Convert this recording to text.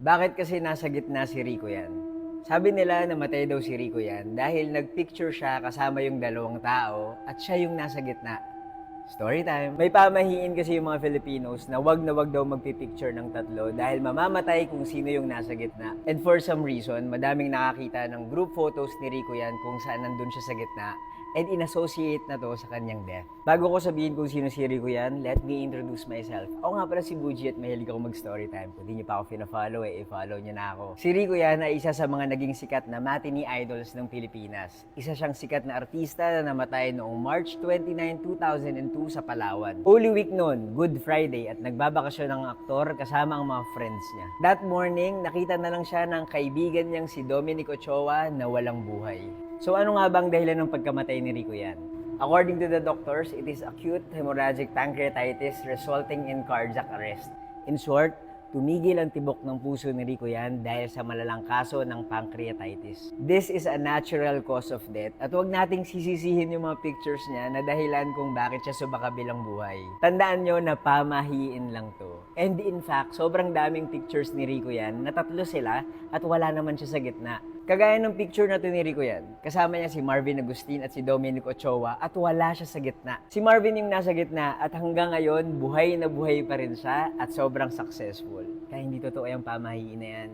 Bakit kasi nasa gitna si Rico yan? Sabi nila namatay daw si Rico yan dahil nagpicture siya kasama yung dalawang tao at siya yung nasa gitna. Story time. May pamahiin kasi yung mga Filipinos na wag daw magpipicture ng tatlo dahil mamamatay kung sino yung nasa gitna. And for some reason, madaming nakakita ng group photos ni Rico yan kung saan nandun siya sa gitna and inassociate na to sa kanyang death. Bago ko sabihin kung sino si Rico yan, let me introduce myself. Ako nga pala si Buji at mahilig ako mag-story time. Kung di niyo pa ako fina-follow, i-follow niyo na ako. Si Rico yan ay isa sa mga naging sikat na matinee idols ng Pilipinas. Isa siyang sikat na artista na namatay noong March 29, 2002 sa Palawan. Holy Week noon, Good Friday, at nagbabakasyon ng aktor kasama ang mga friends niya. That morning, nakita na lang siya ng kaibigan niyang si Dominic Ochoa na walang buhay. So ano nga bang dahilan ng pagkamatay ni Rico yan? According to the doctors, it is acute hemorrhagic pancreatitis resulting in cardiac arrest. In short, tumigil ang tibok ng puso ni Rico yan dahil sa malalang kaso ng pancreatitis. This is a natural cause of death at huwag nating sisisihin yung mga pictures niya na dahilan kung bakit siya subakabilang buhay. Tandaan nyo na pamahiin lang to. And in fact, sobrang daming pictures ni Rico yan na tatlo sila at wala naman siya sa gitna. Kagaya ng picture na to ni Rico yan, kasama niya si Marvin Agustin at si Dominic Ochoa at wala siya sa gitna. Si Marvin yung nasa gitna at hanggang ngayon, buhay na buhay pa rin siya at sobrang successful. Kaya hindi totoo yung pamahiin na yan.